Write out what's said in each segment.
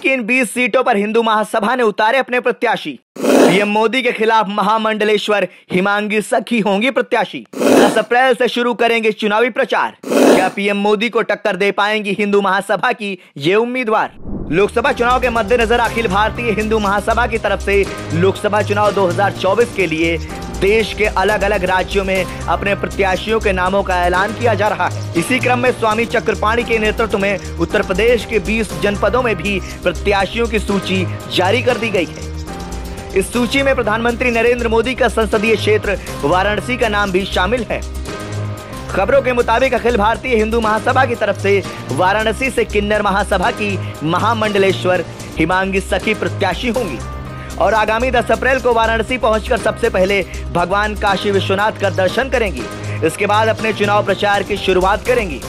की इन 20 सीटों पर हिंदू महासभा ने उतारे अपने प्रत्याशी। पीएम मोदी के खिलाफ महामंडलेश्वर हिमांगी सखी होंगी प्रत्याशी। 10 अप्रैल से शुरू करेंगे चुनावी प्रचार। क्या पीएम मोदी को टक्कर दे पाएंगी हिंदू महासभा की ये उम्मीदवार? लोकसभा चुनाव के मद्देनजर अखिल भारतीय हिंदू महासभा की तरफ से लोकसभा चुनाव 2024 के लिए देश के अलग अलग राज्यों में अपने प्रत्याशियों के नामों का ऐलान किया जा रहा है। इसी क्रम में स्वामी चक्रपाणी के नेतृत्व में उत्तर प्रदेश के 20 जनपदों में भी प्रत्याशियों की सूची जारी कर दी गई है। इस सूची में प्रधानमंत्री नरेंद्र मोदी का संसदीय क्षेत्र वाराणसी का नाम भी शामिल है। खबरों के मुताबिक अखिल भारतीय हिंदू महासभा की तरफ से वाराणसी से किन्नर महासभा की महामंडलेश्वर हिमांगी सखी प्रत्याशी होंगी और आगामी 10 अप्रैल को वाराणसी पहुंचकर सबसे पहले भगवान काशी विश्वनाथ का दर्शन करेंगी। इसके बाद अपने चुनाव प्रचार की शुरुआत करेंगी।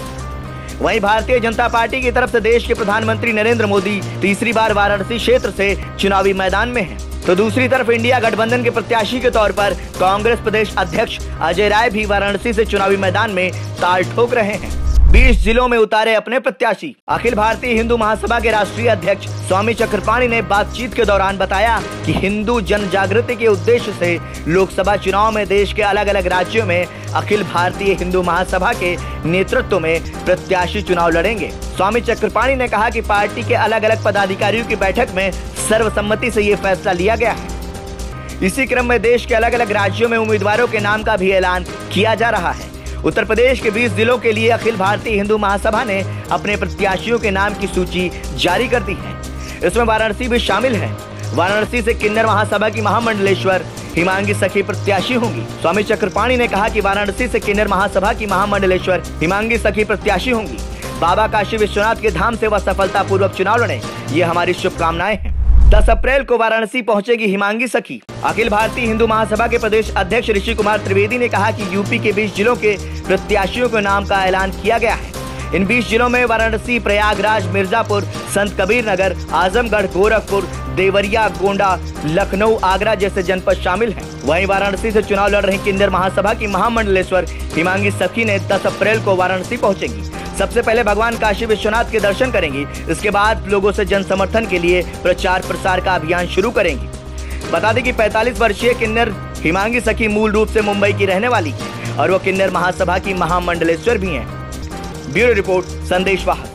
वहीं भारतीय जनता पार्टी की तरफ से देश के प्रधानमंत्री नरेंद्र मोदी तीसरी बार वाराणसी क्षेत्र से चुनावी मैदान में हैं। तो दूसरी तरफ इंडिया गठबंधन के प्रत्याशी के तौर पर कांग्रेस प्रदेश अध्यक्ष अजय राय भी वाराणसी से चुनावी मैदान में ताल ठोक रहे हैं। 20 जिलों में उतारे अपने प्रत्याशी। अखिल भारतीय हिंदू महासभा के राष्ट्रीय अध्यक्ष स्वामी चक्रपाणी ने बातचीत के दौरान बताया कि हिंदू जन जागृति के उद्देश्य से लोकसभा चुनाव में देश के अलग अलग राज्यों में अखिल भारतीय हिंदू महासभा के नेतृत्व में प्रत्याशी चुनाव लड़ेंगे। स्वामी चक्रपाणी ने कहा कि पार्टी के अलग अलग पदाधिकारियों की बैठक में सर्वसम्मति से ये फैसला लिया गया है। इसी क्रम में देश के अलग अलग राज्यों में उम्मीदवारों के नाम का भी ऐलान किया जा रहा है। उत्तर प्रदेश के 20 जिलों के लिए अखिल भारतीय हिंदू महासभा ने अपने प्रत्याशियों के नाम की सूची जारी कर दी है। इसमें वाराणसी भी शामिल है। वाराणसी से किन्नर महासभा की महामंडलेश्वर हिमांगी सखी प्रत्याशी होंगी। स्वामी चक्रपाणी ने कहा कि वाराणसी से किन्नर महासभा की महामंडलेश्वर हिमांगी सखी प्रत्याशी होंगी। बाबा काशी विश्वनाथ के धाम से वह सफलतापूर्वक चुनाव लड़े, ये हमारी शुभकामनाएं हैं। 10 अप्रैल को वाराणसी पहुंचेगी हिमांगी सखी। अखिल भारतीय हिंदू महासभा के प्रदेश अध्यक्ष ऋषि कुमार त्रिवेदी ने कहा कि यूपी के 20 जिलों के प्रत्याशियों के नाम का ऐलान किया गया है। इन 20 जिलों में वाराणसी, प्रयागराज, मिर्जापुर, संत कबीर नगर, आजमगढ़, गोरखपुर, देवरिया, गोंडा, लखनऊ, आगरा जैसे जनपद शामिल हैं। वहीं वाराणसी से चुनाव लड़ रही किन्नर महासभा की महामंडलेश्वर हिमांगी सखी ने 10 अप्रैल को वाराणसी पहुंचेगी। सबसे पहले भगवान काशी विश्वनाथ के दर्शन करेंगी। इसके बाद लोगों से जन समर्थन के लिए प्रचार प्रसार का अभियान शुरू करेंगी। बता दें कि 45 वर्षीय किन्नर हिमांगी सखी मूल रूप से मुंबई की रहने वाली है और वो किन्नर महासभा की महामंडलेश्वर भी हैं। ब्यूरो रिपोर्ट, संदेश वाहक।